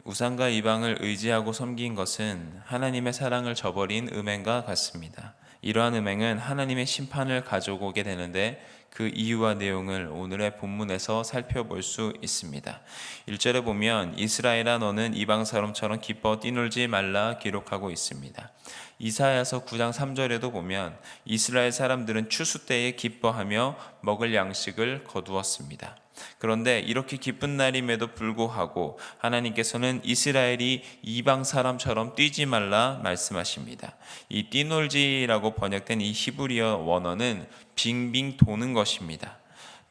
우상과 이방을 의지하고 섬긴 것은 하나님의 사랑을 저버린 음행과 같습니다. 이러한 음행은 하나님의 심판을 가져오게 되는데 그 이유와 내용을 오늘의 본문에서 살펴볼 수 있습니다. 1절에 보면 이스라엘아 너는 이방 사람처럼 기뻐 뛰놀지 말라 기록하고 있습니다. 이사야서 9장 3절에도 보면 이스라엘 사람들은 추수 때에 기뻐하며 먹을 양식을 거두었습니다. 그런데 이렇게 기쁜 날임에도 불구하고 하나님께서는 이스라엘이 이방 사람처럼 뛰지 말라 말씀하십니다. 이 뛰놀지라고 번역된 이 히브리어 원어는 빙빙 도는 것입니다.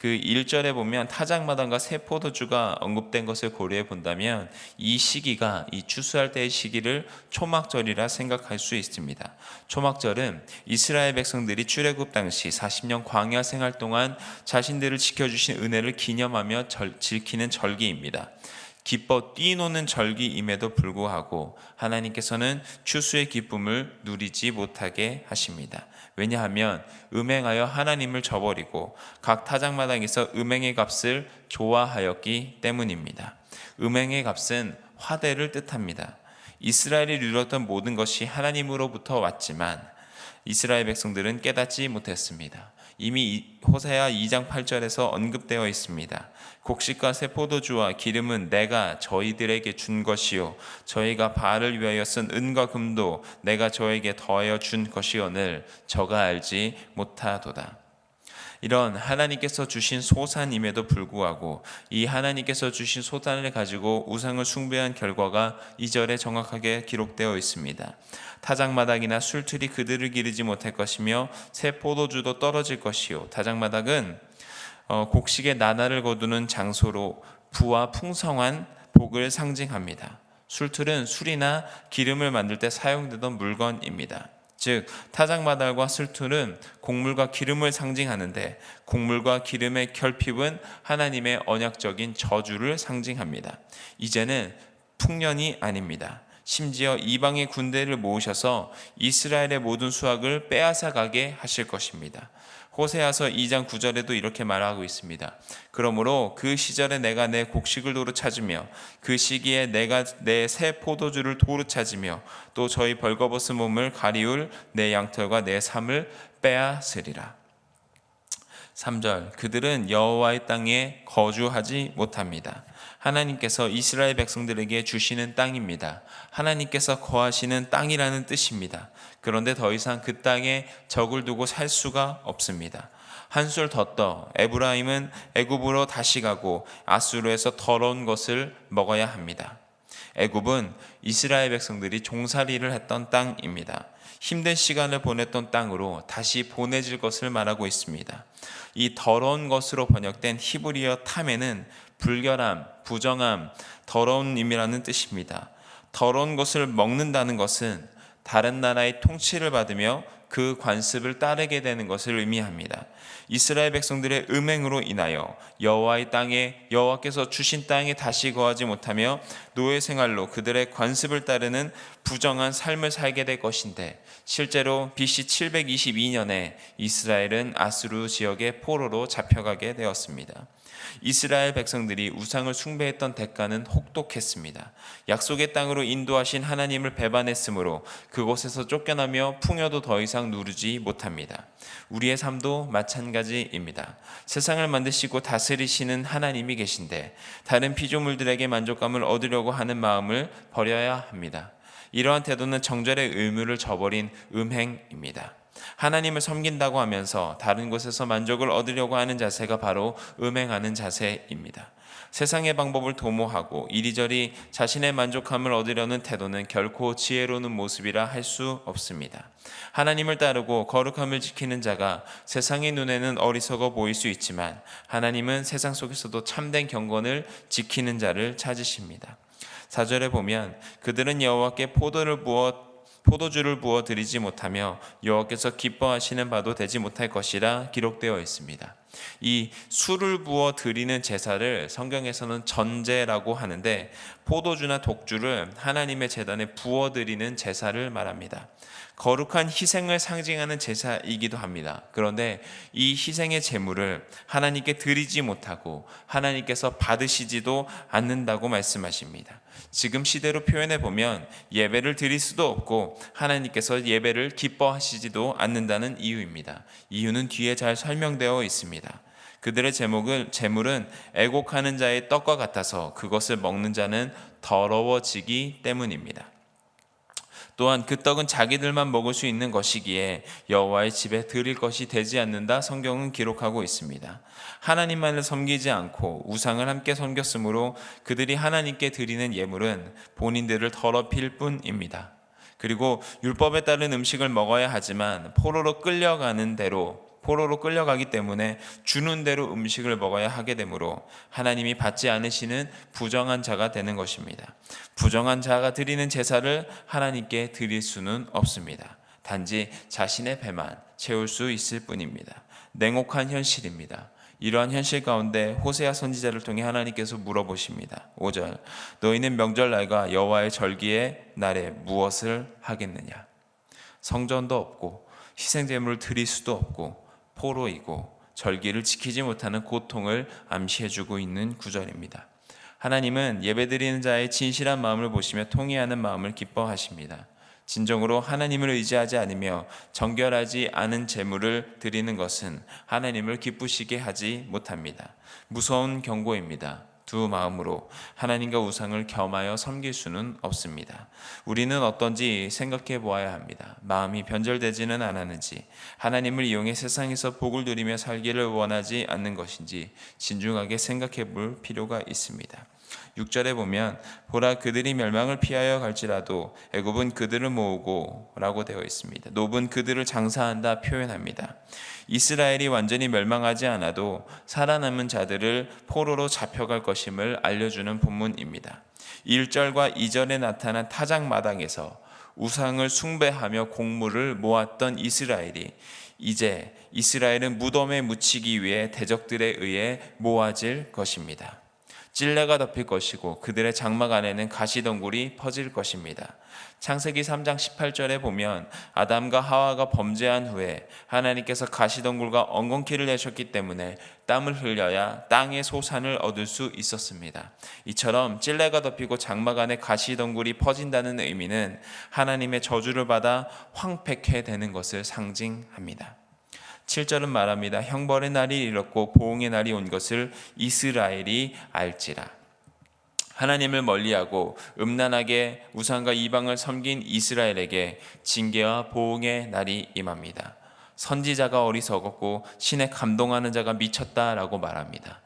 그 1절에 보면 타작마당과 새 포도주가 언급된 것을 고려해 본다면 이 시기가 이 추수할 때의 시기를 초막절이라 생각할 수 있습니다. 초막절은 이스라엘 백성들이 출애굽 당시 40년 광야 생활 동안 자신들을 지켜주신 은혜를 기념하며 지키는 절기입니다. 기뻐 뛰노는 절기임에도 불구하고 하나님께서는 추수의 기쁨을 누리지 못하게 하십니다. 왜냐하면 음행하여 하나님을 저버리고 각 타작마당에서 음행의 값을 좋아하였기 때문입니다. 음행의 값은 화대를 뜻합니다. 이스라엘이 누렸던 모든 것이 하나님으로부터 왔지만 이스라엘 백성들은 깨닫지 못했습니다. 이미 호세아 2장 8절에서 언급되어 있습니다. 곡식과 새 포도주와 기름은 내가 저희들에게 준 것이요 저희가 바알을 위하여 쓴 은과 금도 내가 저에게 더하여 준 것이오늘 저가 알지 못하도다. 이런 하나님께서 주신 소산임에도 불구하고 이 하나님께서 주신 소산을 가지고 우상을 숭배한 결과가 2절에 정확하게 기록되어 있습니다. 타작마당이나 술틀이 그들을 기르지 못할 것이며 새 포도주도 떨어질 것이요 타작마당은 곡식의 나날을 거두는 장소로 부와 풍성한 복을 상징합니다. 술틀은 술이나 기름을 만들 때 사용되던 물건입니다. 즉 타작마당과 술틀은 곡물과 기름을 상징하는데 곡물과 기름의 결핍은 하나님의 언약적인 저주를 상징합니다. 이제는 풍년이 아닙니다. 심지어 이방의 군대를 모으셔서 이스라엘의 모든 수확을 빼앗아 가게 하실 것입니다. 호세아서 2장 9절에도 이렇게 말하고 있습니다. 그러므로 그 시절에 내가 내 곡식을 도로 찾으며 그 시기에 내가 내 새 포도주를 도로 찾으며 또 저희 벌거벗은 몸을 가리울 내 양털과 내 삶을 빼앗으리라. 3절 그들은 여호와의 땅에 거주하지 못합니다. 하나님께서 이스라엘 백성들에게 주시는 땅입니다. 하나님께서 거하시는 땅이라는 뜻입니다. 그런데 더 이상 그 땅에 적을 두고 살 수가 없습니다. 한술 더 떠 에브라임은 애굽으로 다시 가고 아수르에서 더러운 것을 먹어야 합니다. 애굽은 이스라엘 백성들이 종살이를 했던 땅입니다. 힘든 시간을 보냈던 땅으로 다시 보내질 것을 말하고 있습니다. 이 더러운 것으로 번역된 히브리어 탐에는 불결함, 부정함, 더러움이라는 뜻입니다. 더러운 것을 먹는다는 것은 다른 나라의 통치를 받으며 그 관습을 따르게 되는 것을 의미합니다. 이스라엘 백성들의 음행으로 인하여 여호와의 땅에 여호와께서 주신 땅에 다시 거하지 못하며 노예 생활로 그들의 관습을 따르는 부정한 삶을 살게 될 것인데 실제로 BC 722년에 이스라엘은 아수르 지역의 포로로 잡혀가게 되었습니다. 이스라엘 백성들이 우상을 숭배했던 대가는 혹독했습니다. 약속의 땅으로 인도하신 하나님을 배반했으므로 그곳에서 쫓겨나며 풍요도 더 이상 누르지 못합니다. 우리의 삶도 마찬가지입니다. 세상을 만드시고 다스리시는 하나님이 계신데 다른 피조물들에게 만족감을 얻으려고 하는 마음을 버려야 합니다. 이러한 태도는 정절의 의무를 저버린 음행입니다. 하나님을 섬긴다고 하면서 다른 곳에서 만족을 얻으려고 하는 자세가 바로 음행하는 자세입니다. 세상의 방법을 도모하고 이리저리 자신의 만족함을 얻으려는 태도는 결코 지혜로운 모습이라 할 수 없습니다. 하나님을 따르고 거룩함을 지키는 자가 세상의 눈에는 어리석어 보일 수 있지만 하나님은 세상 속에서도 참된 경건을 지키는 자를 찾으십니다. 4절에 보면 그들은 여호와께 포도주를 부어 드리지 못하며 여호와께서 기뻐하시는 바도 되지 못할 것이라 기록되어 있습니다. 이 술을 부어 드리는 제사를 성경에서는 전제라고 하는데, 포도주나 독주를 하나님의 제단에 부어 드리는 제사를 말합니다. 거룩한 희생을 상징하는 제사이기도 합니다. 그런데 이 희생의 제물을 하나님께 드리지 못하고 하나님께서 받으시지도 않는다고 말씀하십니다. 지금 시대로 표현해 보면 예배를 드릴 수도 없고 하나님께서 예배를 기뻐하시지도 않는다는 이유입니다. 이유는 뒤에 잘 설명되어 있습니다. 그들의 제물은 애곡하는 자의 떡과 같아서 그것을 먹는 자는 더러워지기 때문입니다. 또한 그 떡은 자기들만 먹을 수 있는 것이기에 여호와의 집에 드릴 것이 되지 않는다 성경은 기록하고 있습니다. 하나님만을 섬기지 않고 우상을 함께 섬겼으므로 그들이 하나님께 드리는 예물은 본인들을 더럽힐 뿐입니다. 그리고 율법에 따른 음식을 먹어야 하지만 포로로 끌려가기 때문에 주는 대로 음식을 먹어야 하게 되므로 하나님이 받지 않으시는 부정한 자가 되는 것입니다. 부정한 자가 드리는 제사를 하나님께 드릴 수는 없습니다. 단지 자신의 배만 채울 수 있을 뿐입니다. 냉혹한 현실입니다. 이러한 현실 가운데 호세아 선지자를 통해 하나님께서 물어보십니다. 5절, 너희는 명절날과 여호와의 절기의 날에 무엇을 하겠느냐? 성전도 없고 희생제물을 드릴 수도 없고 포로이고 절기를 지키지 못하는 고통을 암시해주고 있는 구절입니다. 하나님은 예배드리는 자의 진실한 마음을 보시며 통회하는 마음을 기뻐하십니다. 진정으로 하나님을 의지하지 않으며 정결하지 않은 제물을 드리는 것은 하나님을 기쁘시게 하지 못합니다. 무서운 경고입니다. 두 마음으로 하나님과 우상을 겸하여 섬길 수는 없습니다. 우리는 어떤지 생각해 보아야 합니다. 마음이 변절되지는 않았는지, 하나님을 이용해 세상에서 복을 누리며 살기를 원하지 않는 것인지 진중하게 생각해 볼 필요가 있습니다. 6절에 보면 보라 그들이 멸망을 피하여 갈지라도 애굽은 그들을 모으고 라고 되어 있습니다. 노브는 그들을 장사한다 표현합니다. 이스라엘이 완전히 멸망하지 않아도 살아남은 자들을 포로로 잡혀갈 것임을 알려주는 본문입니다. 1절과 2절에 나타난 타작마당에서 우상을 숭배하며 곡물을 모았던 이스라엘이 이제 이스라엘은 무덤에 묻히기 위해 대적들에 의해 모아질 것입니다. 찔레가 덮일 것이고 그들의 장막 안에는 가시덩굴이 퍼질 것입니다. 창세기 3장 18절에 보면 아담과 하와가 범죄한 후에 하나님께서 가시덩굴과 엉겅퀴를 내셨기 때문에 땀을 흘려야 땅의 소산을 얻을 수 있었습니다. 이처럼 찔레가 덮이고 장막 안에 가시덩굴이 퍼진다는 의미는 하나님의 저주를 받아 황폐케 되는 것을 상징합니다. 7절은 말합니다. 형벌의 날이 이렇고 보응의 날이 온 것을 이스라엘이 알지라. 하나님을 멀리하고 음란하게 우상과 이방을 섬긴 이스라엘에게 징계와 보응의 날이 임합니다. 선지자가 어리석었고 신에 감동하는 자가 미쳤다라고 말합니다.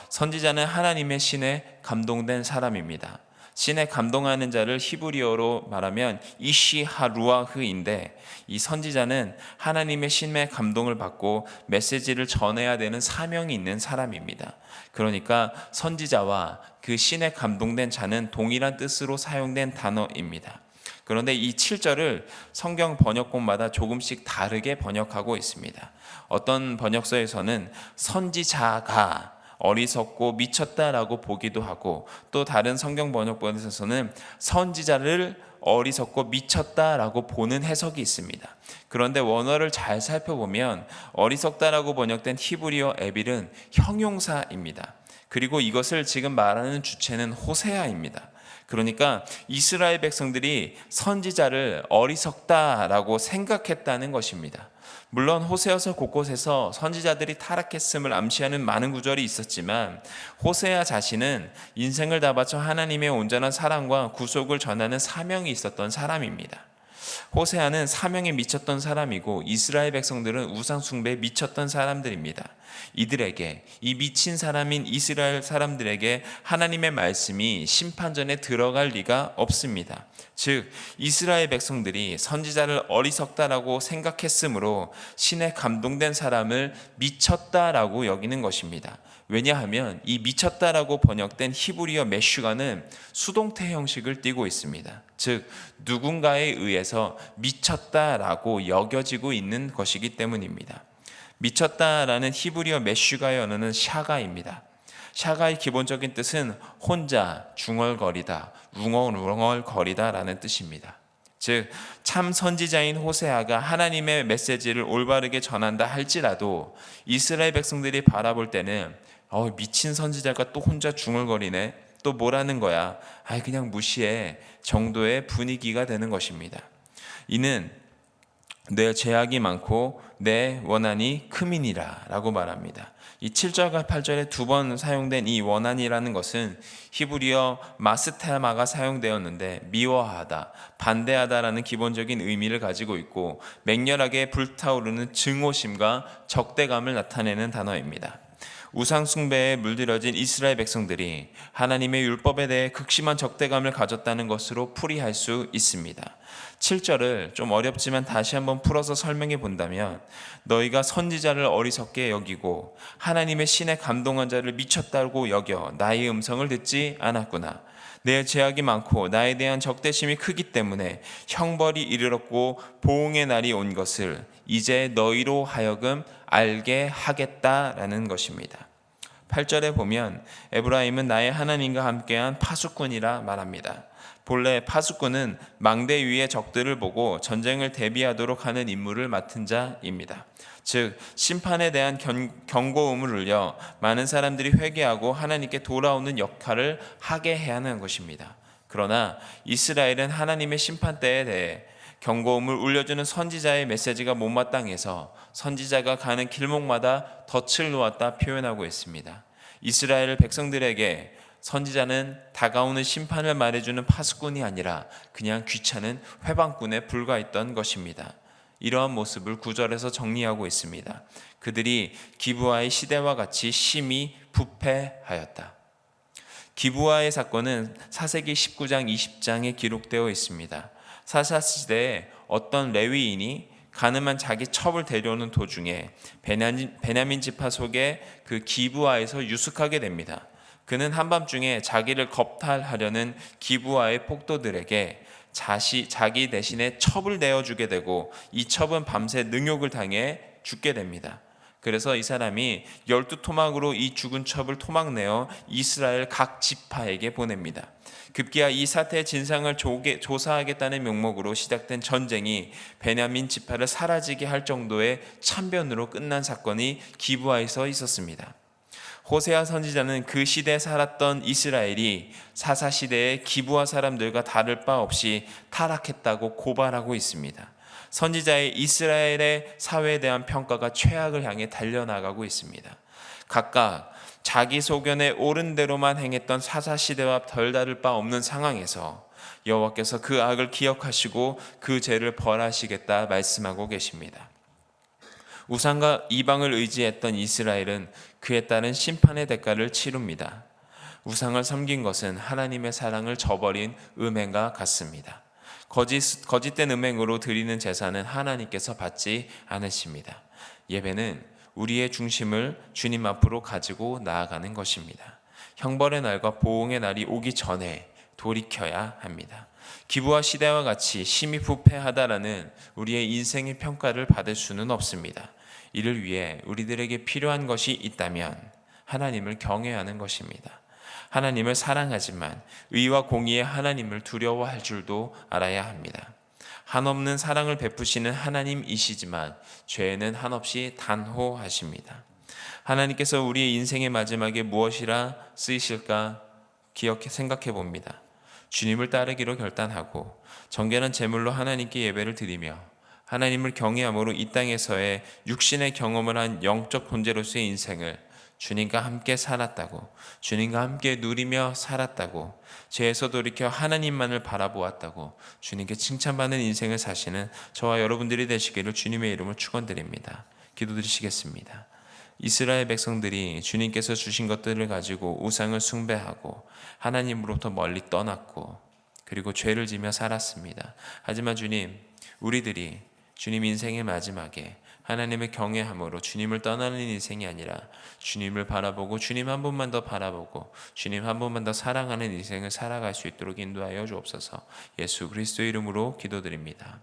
선지자는 하나님의 신에 감동된 사람입니다. 신에 감동하는 자를 히브리어로 말하면 이시하루아흐인데, 이 선지자는 하나님의 신의 감동을 받고 메시지를 전해야 되는 사명이 있는 사람입니다. 그러니까 선지자와 그 신에 감동된 자는 동일한 뜻으로 사용된 단어입니다. 그런데 이 7절을 성경 번역본마다 조금씩 다르게 번역하고 있습니다. 어떤 번역서에서는 선지자가 어리석고 미쳤다라고 보기도 하고, 또 다른 성경 번역본에서는 선지자를 어리석고 미쳤다라고 보는 해석이 있습니다. 그런데 원어를 잘 살펴보면 어리석다라고 번역된 히브리어 에빌은 형용사입니다. 그리고 이것을 지금 말하는 주체는 호세아입니다. 그러니까 이스라엘 백성들이 선지자를 어리석다라고 생각했다는 것입니다. 물론 호세아서 곳곳에서 선지자들이 타락했음을 암시하는 많은 구절이 있었지만 호세아 자신은 인생을 다 바쳐 하나님의 온전한 사랑과 구속을 전하는 사명이 있었던 사람입니다. 호세아는 사명에 미쳤던 사람이고 이스라엘 백성들은 우상 숭배에 미쳤던 사람들입니다. 이들에게, 이 미친 사람인 이스라엘 사람들에게 하나님의 말씀이 심판전에 들어갈 리가 없습니다. 즉 이스라엘 백성들이 선지자를 어리석다라고 생각했으므로 신에 감동된 사람을 미쳤다라고 여기는 것입니다. 왜냐하면 이 미쳤다라고 번역된 히브리어 메슈가는 수동태 형식을 띠고 있습니다. 즉 누군가에 의해서 미쳤다라고 여겨지고 있는 것이기 때문입니다. 미쳤다라는 히브리어 메슈가의 언어는 샤가입니다. 샤가의 기본적인 뜻은 혼자, 중얼거리다, 웅얼웅얼거리다라는 뜻입니다. 즉, 참 선지자인 호세아가 하나님의 메시지를 올바르게 전한다 할지라도 이스라엘 백성들이 바라볼 때는 미친 선지자가 또 혼자 중얼거리네, 또 뭐라는 거야, 그냥 무시해 정도의 분위기가 되는 것입니다. 이는 내 죄악이 많고 내 원한이 크민이라 라고 말합니다. 이 7절과 8절에 두 번 사용된 이 원한이라는 것은 히브리어 마스테마가 사용되었는데 미워하다, 반대하다라는 기본적인 의미를 가지고 있고 맹렬하게 불타오르는 증오심과 적대감을 나타내는 단어입니다. 우상 숭배에 물들여진 이스라엘 백성들이 하나님의 율법에 대해 극심한 적대감을 가졌다는 것으로 풀이할 수 있습니다. 7절을 좀 어렵지만 다시 한번 풀어서 설명해 본다면, 너희가 선지자를 어리석게 여기고 하나님의 신에 감동한 자를 미쳤다고 여겨 나의 음성을 듣지 않았구나. 내 죄악이 많고 나에 대한 적대심이 크기 때문에 형벌이 이르렀고 보응의 날이 온 것을 이제 너희로 하여금 알게 하겠다라는 것입니다. 8절에 보면 에브라임은 나의 하나님과 함께한 파수꾼이라 말합니다. 본래 파수꾼은 망대 위의 적들을 보고 전쟁을 대비하도록 하는 임무를 맡은 자입니다. 즉, 심판에 대한 경고음을 울려 많은 사람들이 회개하고 하나님께 돌아오는 역할을 하게 해야 하는 것입니다. 그러나 이스라엘은 하나님의 심판대에 대해 경고음을 울려주는 선지자의 메시지가 못마땅해서 선지자가 가는 길목마다 덫을 놓았다 표현하고 있습니다. 이스라엘 백성들에게 선지자는 다가오는 심판을 말해주는 파수꾼이 아니라 그냥 귀찮은 회방꾼에 불과했던 것입니다. 이러한 모습을 9절에서 정리하고 있습니다. 그들이 기브아의 시대와 같이 심히 부패하였다. 기브아의 사건은 사세기 19장 20장에 기록되어 있습니다. 사사 시대에 어떤 레위인이 가늠한 자기 첩을 데려오는 도중에 베냐민 지파 속의 그 기브아에서 유숙하게 됩니다. 그는 한밤중에 자기를 겁탈하려는 기브아의 폭도들에게 자기 대신에 첩을 내어주게 되고 이 첩은 밤새 능욕을 당해 죽게 됩니다. 그래서 이 사람이 12토막으로 이 죽은 첩을 토막내어 이스라엘 각 지파에게 보냅니다. 급기야 이 사태의 진상을 조사하겠다는 명목으로 시작된 전쟁이 베냐민 지파를 사라지게 할 정도의 참변으로 끝난 사건이 기브아에서 있었습니다. 호세아 선지자는 그 시대에 살았던 이스라엘이 사사 시대의 기브아 사람들과 다를 바 없이 타락했다고 고발하고 있습니다. 선지자의 이스라엘의 사회에 대한 평가가 최악을 향해 달려나가고 있습니다. 각각 자기 소견에 옳은 대로만 행했던 사사 시대와 덜 다를 바 없는 상황에서 여호와께서 그 악을 기억하시고 그 죄를 벌하시겠다 말씀하고 계십니다. 우상과 이방을 의지했던 이스라엘은 그에 따른 심판의 대가를 치릅니다. 우상을 섬긴 것은 하나님의 사랑을 저버린 음행과 같습니다. 거짓된 음행으로 드리는 제사는 하나님께서 받지 않으십니다. 예배는 우리의 중심을 주님 앞으로 가지고 나아가는 것입니다. 형벌의 날과 보응의 날이 오기 전에 돌이켜야 합니다. 기브아 시대와 같이 심히 부패하다라는 우리의 인생의 평가를 받을 수는 없습니다. 이를 위해 우리들에게 필요한 것이 있다면 하나님을 경외하는 것입니다. 하나님을 사랑하지만 의와 공의의 하나님을 두려워할 줄도 알아야 합니다. 한없는 사랑을 베푸시는 하나님이시지만 죄에는 한없이 단호하십니다. 하나님께서 우리의 인생의 마지막에 무엇이라 쓰이실까 생각해 봅니다. 주님을 따르기로 결단하고 정결한 제물로 하나님께 예배를 드리며 하나님을 경외함으로 이 땅에서의 육신의 경험을 한 영적 존재로서의 인생을 주님과 함께 살았다고, 주님과 함께 누리며 살았다고, 죄에서 돌이켜 하나님만을 바라보았다고 주님께 칭찬받는 인생을 사시는 저와 여러분들이 되시기를 주님의 이름으로 축원드립니다. 기도드리시겠습니다. 이스라엘 백성들이 주님께서 주신 것들을 가지고 우상을 숭배하고 하나님으로부터 멀리 떠났고 그리고 죄를 지며 살았습니다. 하지만 주님, 우리들이 주님 인생의 마지막에 하나님의 경외함으로 주님을 떠나는 인생이 아니라 주님을 바라보고 주님 한 분만 더 바라보고 주님 한 분만 더 사랑하는 인생을 살아갈 수 있도록 인도하여 주옵소서. 예수 그리스도의 이름으로 기도드립니다.